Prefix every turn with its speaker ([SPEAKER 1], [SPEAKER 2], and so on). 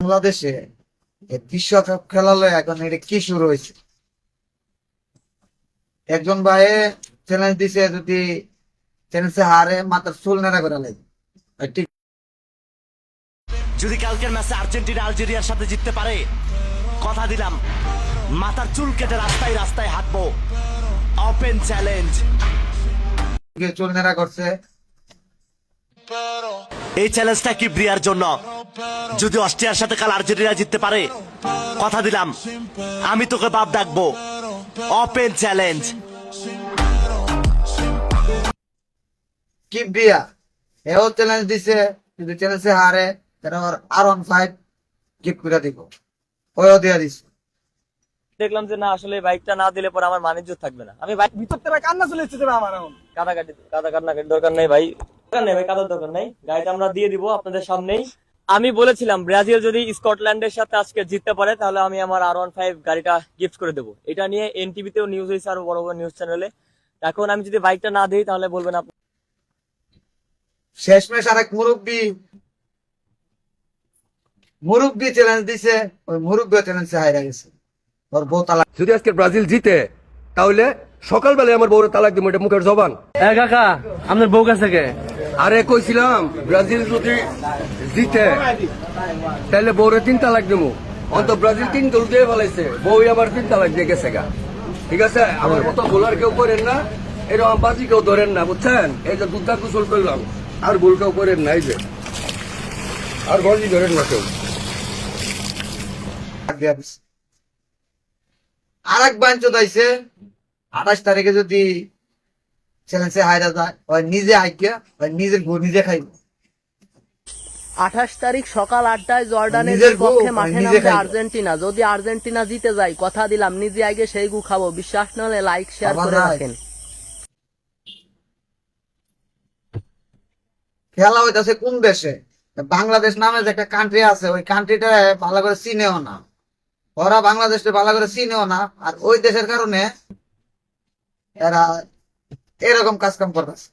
[SPEAKER 1] বাংলাদেশে বিশ্বকাপ খেলালে এখন এটা কি শুরু হয়েছে? একজন ভাই চ্যালেঞ্জ দিছে, যদি চ্যালেঞ্জে হারে মাথার চুল নেড়া করে লাগবে। ঠিক
[SPEAKER 2] যদি কালকের ম্যাচে আর্জেন্টিনা আলজেরিয়ার সাথে জিততে পারে, কথা দিলাম মাথার চুল কেটে রাস্তায় রাস্তায় হাঁটবো। Open challenge.
[SPEAKER 1] চুল নেড়া করছে।
[SPEAKER 2] এই চ্যালেঞ্জটা কি ব্রিয়ার জন্য? যদি অস্ট্রিয়ার সাথে কাল আর্জেন্টিনা জিততে পারে, কথা দিলাম আমি তোকে বাপ ডাকবো। Open challenge.
[SPEAKER 1] কি বিয়া এও চ্যালেঞ্জ দিছে, যদি চ্যালেঞ্জে হারে তাহলে R15 গিফট করে দিব। ওও দিয়া দিছে।
[SPEAKER 3] দেখলাম যে না, আসলে বাইকটা না দিলে পরে আমার মানিজ্য থাকবে না। আমি বাইক ভিতর থেকে কান্না চলে এসেছে আমার। এখন কাদাকাটি দরকার নেই ভাই, কাদার দরকার নেই। গাড়িটা আমরা দিয়ে দিব আপনাদের সামনেই। আমি বলেছিলাম ব্রাজিল যদি স্কটল্যান্ডের সাথে আজকে জিততে পারে তাহলে আমি আমার R15 গাড়িটা গিফট করে দেবো। এটা নিয়ে এনটিভিতেও নিউজ হয়েছে, আরো বড় বড় নিউজ চ্যানেলে। এখন আমি যদি বাইকটা না দিই তাহলে বলবেন আপনি।
[SPEAKER 1] শেষমেশ আরেক মুরব্বী চ্যালেঞ্জ দিছে, ওই মুরব্বী চ্যালেঞ্জে হাইরা গেছে। ওর বউ তালাক।
[SPEAKER 4] যদি আজকে ব্রাজিল জিতে তাহলে সকালবেলায় আমার বউরে তালাক দিব, এটা মুখের জবান।
[SPEAKER 5] কাকা আপনার বউ কাছে কে?
[SPEAKER 4] আরে কইছিলাম ব্রাজিল যদি জিতে তাহলে বউরে 3 তালাক দিব। অন্ত ব্রাজিল 3 গোল দিয়ে ফেলাইছে, বউ আবার 3 তালাক দিয়ে গেছে গা। ঠিক আছে, আমার মতো বোলার কেউ করেন না, এরকম বাজি কেউ ধরেন না, বুঝছেন? এই যে দুধা কুশল করলাম, আর ভুল কেউ করেন না, এই যে আর বাজি ধরেন না কেউ।
[SPEAKER 1] আরেক বাঞ্চ দাইছে 28 তারিখে যদি চ্যালেঞ্জে হাইরা যায়, ওই নিজে আইকিয়া ওই নিজের গু নিজে খাইব।
[SPEAKER 6] 28 তারিখ সকাল 8টায় জর্ডানের
[SPEAKER 1] নিজের গু
[SPEAKER 6] বিপক্ষে মাঠে
[SPEAKER 1] নিজে
[SPEAKER 6] নামবে
[SPEAKER 1] খাইব।
[SPEAKER 6] আর্জেন্টিনা। যদি আর্জেন্টিনা জিতে যায়, কথা দিলাম নিজে আগে সেই গু খাবো। বিশ্বাস না হলে লাইক শেয়ার
[SPEAKER 1] বাবা
[SPEAKER 6] করে
[SPEAKER 1] নাই।
[SPEAKER 6] রাখেন।
[SPEAKER 1] খেলা হইতাছে কোন দেশে? বাংলাদেশ নামে যে একটা কান্ট্রি আছে, ওই কান্ট্রিটা ভালো করে চিনেও না। ওরা বাংলাদেশটা ভালো করে চিনেও না, আর ওই দেশের কারণে এরা এরকম কাজ কাম করতেছে।